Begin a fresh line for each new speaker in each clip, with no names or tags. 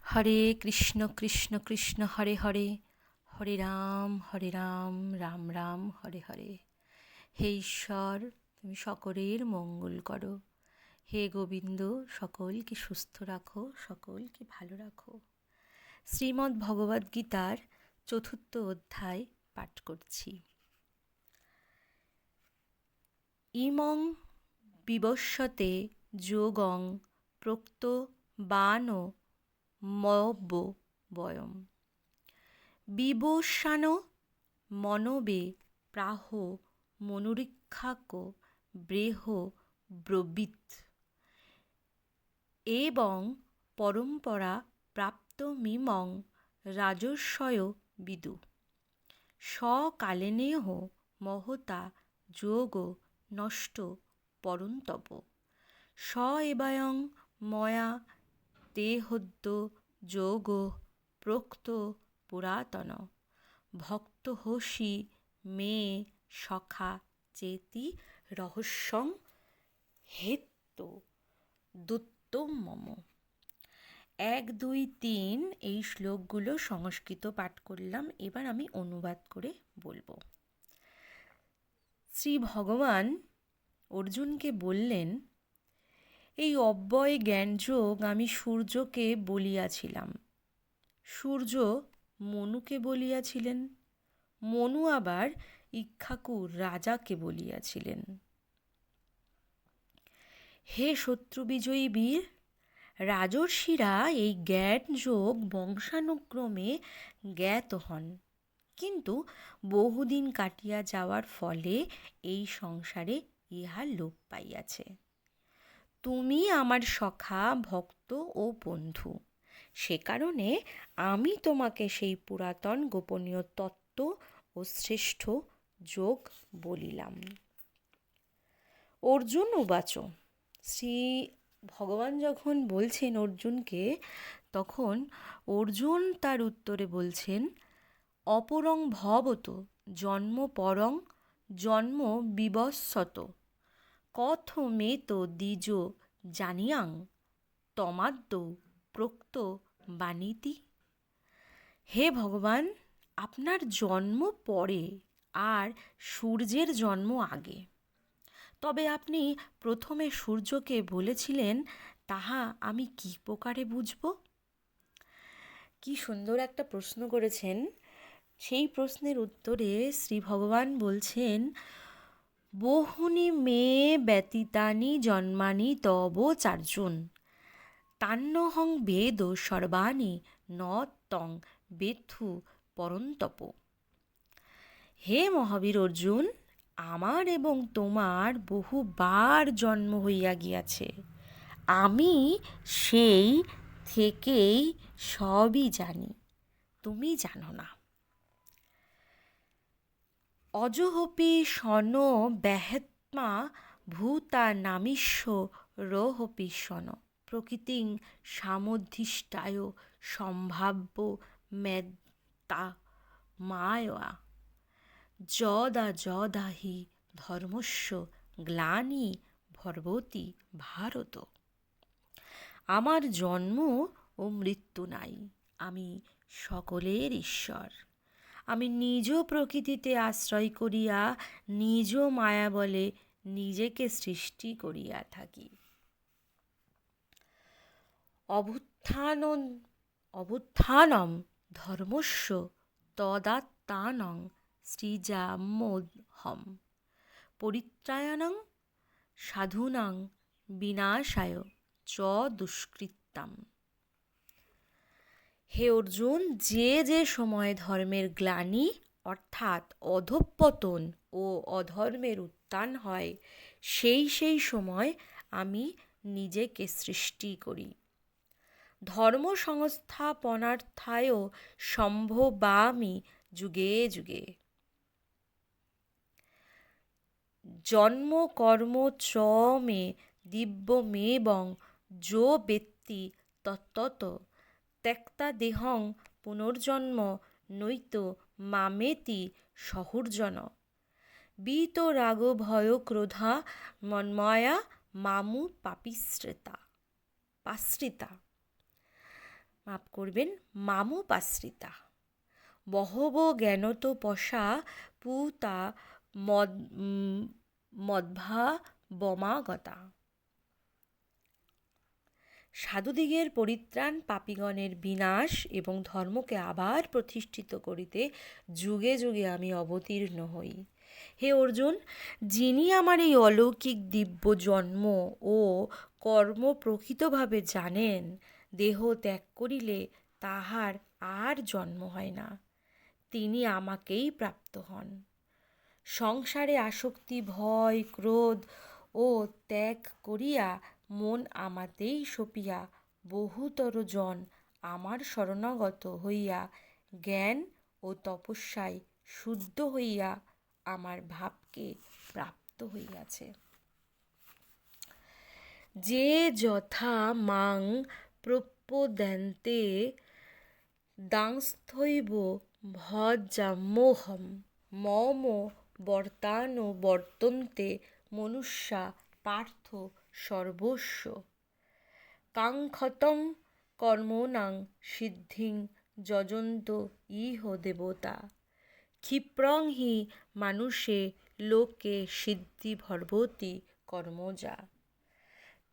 হরে কৃষ্ণ কৃষ্ণ কৃষ্ণ হরে হরে, হরে রাম রাম রাম হরে হরে। হে ঈশ্বর, তুমি সকলের মঙ্গল করো। হে গোবিন্দ, সকলকে সুস্থ রাখো, সকলকে ভালো রাখো। শ্রীমদ্ ভগবদ্ গীতার ৪র্থ অধ্যায় পাঠ করছি। ইমং বিবস্বতে যোগং প্রোক্ত বান মব্য বয়ম বিবস্বান মনবে প্রাহ মনুরীক্ষাক ব্রেহ ব্রবীত এবং পরম্পরা প্রাপ্তমিমং রাজস্বয় বিদু সকালেনেহ মহতা যোগ নষ্ট পরন্তপ স এবায়ং ময়া দেহদ্য যোগ প্রোক্ত পুরাতন ভক্তহসি মে সখা চেতি রহস্যং হেত্য দুত্তম মম। ১, ২, ৩ এই শ্লোকগুলো সংস্কৃত পাঠ করলাম। এবার আমি অনুবাদ করে বলবো। শ্রী ভগবান অর্জুনকে বললেন, এই অব্যয় জ্ঞানযোগ আমি সূর্যকে বলিয়াছিলাম, সূর্য মনুকে বলিয়াছিলেন, মনু আবার ইক্ষ্বাকুর রাজাকে বলিয়াছিলেন। হে শত্রুবিজয়ী বীর, রাজর্ষিরা এই জ্ঞানযোগ বংশানুক্রমে জ্ঞাত হন, কিন্তু বহুদিন কাটিয়া যাওয়ার ফলে এই সংসারে ইহা লোপ পাইয়াছে। তুমি আমার সখা, ভক্ত ও বন্ধু, সে কারণে আমি তোমাকে সেই পুরাতন গোপনীয় তত্ত্ব ও শ্রেষ্ঠ যোগ বলিলাম। অর্জুন উবাচ, শ্রী ভগবান যখন বলছেন অর্জুনকে, তখন অর্জুন তার উত্তরে বলছেন, অপরং ভবত জন্ম পরং জন্ম বিবস্বত কথমেত দ্বিজ জানিয়াং তমাদ্যৌ প্রোক্ত বাণীতি। হে ভগবান, আপনার জন্ম পরে আর সূর্যের জন্ম আগে, তবে আপনি প্রথমে সূর্যকে বলেছিলেন, তাহা আমি কি প্রকারে বুঝব? কি সুন্দর একটা প্রশ্ন করেছেন। সেই প্রশ্নের উত্তরে শ্রী ভগবান বলছেন, বহুনি মে ব্যতীতানি জন্মানি তব চার্জুন তান্নহং বেদ সর্বাণি ন তং বেত্থু পরন্তপ। হে মহাবীর অর্জুন, আমার এবং তোমার বহুবার জন্ম হইয়া গিয়াছে, আমি সেই থেকেই সবই জানি, তুমি জানো না। অজহপি শন ব্যাহত্মা ভূতা নামিষ্য রোহপি শন প্রকৃতিং সামধিষ্ঠায় সম্ভাব্য মেত্তা মায়া যদা যদা হি ধর্মস্য গ্লানি ভর্বতি ভারত। আমার জন্ম ও মৃত্যু নাই, আমি সকলের ঈশ্বর। আমি নিজ প্রকৃতিতে আশ্রয় করিয়া নিজ মায়া বলে নিজেকে সৃষ্টি করিয়া থাকি। অভ্যুত্থানম ধর্মস্য তদাত্মানং সৃজাম্যহম পরিত্রাণাং সাধূনাং বিনাশায় চ দুষ্কৃতাম। হে অর্জুন, যে যে সময়ে ধর্মের গ্লানি অর্থাৎ অধঃপতন ও অধর্মের উত্থান হয়, সেই সেই সময় আমি নিজেকে সৃষ্টি করি। ধর্ম সংস্থাপনার্থায় সম্ভবামি যুগে যুগে। জন্ম কর্ম চ মে দিব্যমেবং যো বেত্তি তত্ত্বত ত্যক্তা দেহং পুনর্জন্ম নৈত মামেতি সহর্জন বিতরাগ ভয় ক্রোধা মন্ময়া মামু পাশ্রিতা। মাপ করবেন, মামুপাশ্রিতা। বহব জ্ঞানত পশা পুতা মদ্ভা বমাগতা। সাধুদিগের পরিত্রাণ, পাপীগণের বিনাশ এবং ধর্মকে আবার প্রতিষ্ঠিত করিতে যুগে যুগে আমি অবতীর্ণ হই। হে অর্জুন, যিনি আমার এই অলৌকিক দিব্য জন্ম ও কর্ম প্রকৃতভাবে জানেন, দেহ ত্যাগ করিলে তাহার আর জন্ম হয় না, তিনি আমাকেই প্রাপ্ত হন। সংসারে আসক্তি, ভয়, ক্রোধ ও ত্যাগ করিয়া মন আমাতেই সপিয়া বহুতর জন আমার শরণাগত হইয়া জ্ঞান ও তপস্যায় শুদ্ধ হইয়া আমার ভাবকে প্রাপ্ত হইয়াছে। যে যথা মাং প্রপদ্যন্তে দাংস্থৈব ভজাম্যহম মম বর্তন্তে মনুষ্যা পার্থ সর্বস্ব। কাঙ্ক্ষতং কর্মণাং সিদ্ধিং যজন্ত ইহ দেবতা। ক্ষিপ্রং হি মানুষে লোকে সিদ্ধি ভর্বতি কর্মজা।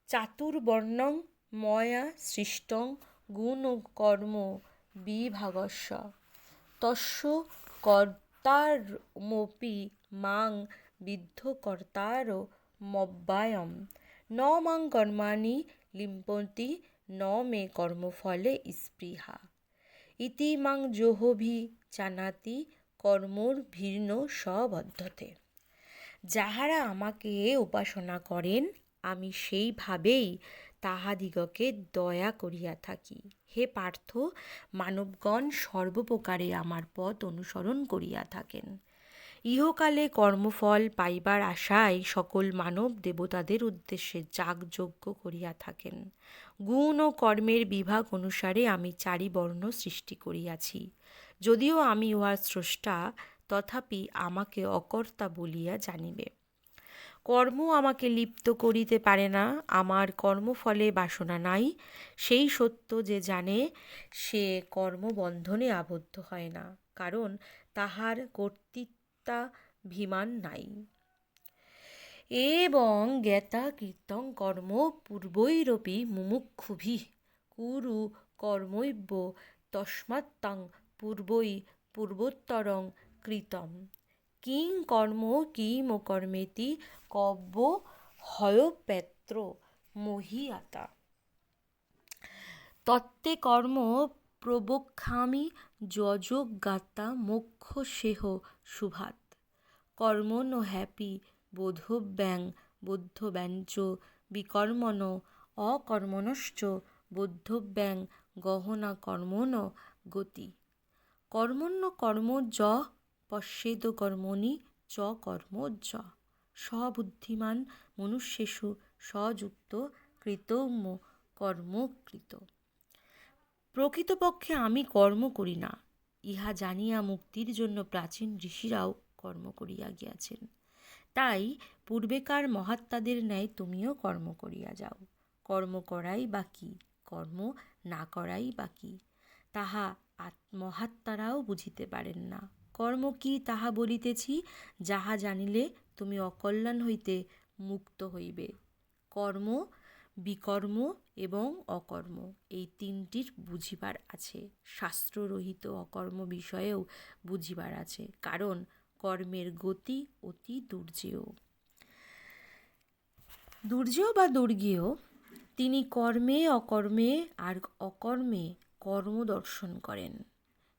চাতুর্বর্ণ্যং ময়া সৃষ্টং গুণকর্ম বিভাগস্য। তস্য কর্তারমপি মাং বিদ্ধ কর্তারো মব্যয়ম। ন মাং কর্মাণি লিম্পন্তি ন মে কর্মফলে স্পৃহা। ইতি মাং যোহভি জানাতি কর্মভির্ন সবদ্ধতে। যাহারা আমাকে উপাসনা করেন, আমি সেইভাবেই তাহাদিগকে দয়া করিয়া থাকি। হে পার্থ, মানবগণ সর্বপ্রকারে আমার পথ অনুসরণ করিয়া থাকেন। ইহকালে কর্মফল পাইবার আশায় সকল মানব দেবতাদের উদ্দেশ্যে যাগযজ্ঞ করিয়া থাকেন। গুণ ও কর্মের বিভাগ অনুসারে আমি চারি বর্ণ সৃষ্টি করিয়াছি। যদিও আমি উহার স্রষ্টা, তথাপি আমাকে অকর্তা বলিয়া জানিবে। কর্ম আমাকে লিপ্ত করিতে পারে না, আমার কর্মফলে বাসনা নাই। সেই সত্য যে জানে, সে কর্মবন্ধনে আবদ্ধ হয় না, কারণ তাহার কর্তৃত্বাভিমান নাই। এবং জ্ঞাতা কৃতং কর্ম পূর্বৈরপি মুমুক্ষুভিঃ কুরু কর্মৈব তস্মাত্তাং পূর্বোত্তরং কৃতম। কিং কর্ম কিমকর্মেতি কব্য হয়প্যত্র মহীয়তা। তত্তে কর্ম প্রবক্ষ্যামি যজ্ঞাত্মা মোক্ষসেহ শুভাৎ। কর্মণো হ্যাপি বোদ্ধব্যাং বোদ্ধব্যাঞ্চ বিকর্মণো অকর্মণশ্চ বোদ্ধব্যাং গহনা কর্মণো গতি। কর্মণ্য কর্মজ্জ পশ্যেদ কর্মণি চ কর্মজ্জ। সবুদ্ধিমান মনুষ্যেষু সযুক্ত কৃতম্য কর্মকৃত। প্রকৃতপক্ষে আমি কর্ম করি না, ইহা জানিয়া মুক্তির জন্য প্রাচীন ঋষিরাও কর্ম করিয়া গিয়াছেন। তাই পূর্বেকার মহাত্মাদের ন্যায় তুমিও কর্ম করিয়া যাও। কর্ম করাই বা কি, কর্ম না করাই বা কি, তাহা মহাত্মারাও বুঝিতে পারেন না। কর্ম কি তাহা বলিতেছি, যাহা জানিলে তুমি অকল্যাণ হইতে মুক্ত হইবে। কর্ম, বিকর্ম এবং অকর্ম, এই তিনটির বুঝিবার আছে। শাস্ত্ররহিত অকর্ম বিষয়েও বুঝিবার আছে, কারণ কর্মের গতি অতি দুর্জেয় বা দুর্গেয়। তিনি কর্মে অকর্মে আর অকর্মে কর্ম দর্শন করেন।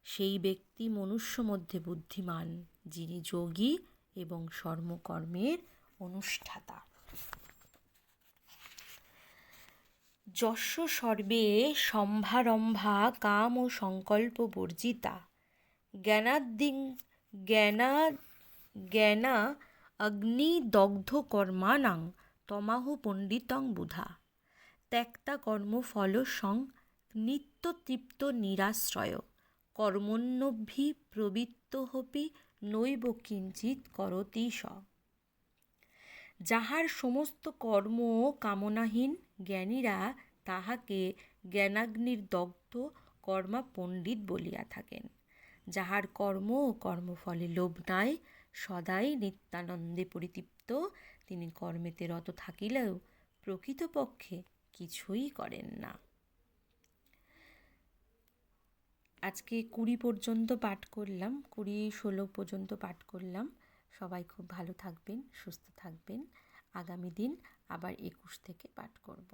সেই ব্যক্তি মনুষ্য মধ্যে বুদ্ধিমান, যিনি যোগী এবং সর্বকর্মের অনুষ্ঠাতা। যস্য সর্বে সম্ভারম্ভা কাম ও সংকল্প বর্জিতা জ্ঞানা অগ্নিদগ্ধ কর্মাণং তমাহু পণ্ডিতং বুধা। ত্যক্তা কর্মফল সং নিত্যতৃপ্ত নিরাশ্রয় কর্মণ্যভিপ্রবৃত্তোপি নৈব কিঞ্চিৎ করোতি স। যাহার সমস্ত কর্ম কামনাহীন, জ্ঞানীরা তাহাকে জ্ঞানাগ্নির দগ্ধ কর্মা পণ্ডিত বলিয়া থাকেন। যাহার কর্ম ও কর্মফলে লোভ নাই, সদাই নিত্যানন্দে পরিতৃপ্ত, তিনি কর্মেতে রত থাকিলেও প্রকৃতপক্ষে কিছুই করেন না। আজকে 20 পর্যন্ত পাঠ করলাম, 20-16 পর্যন্ত পাঠ করলাম। সবাই খুব ভালো থাকবেন, সুস্থ থাকবেন। আগামী দিন আবার 21 থেকে পাঠ করব।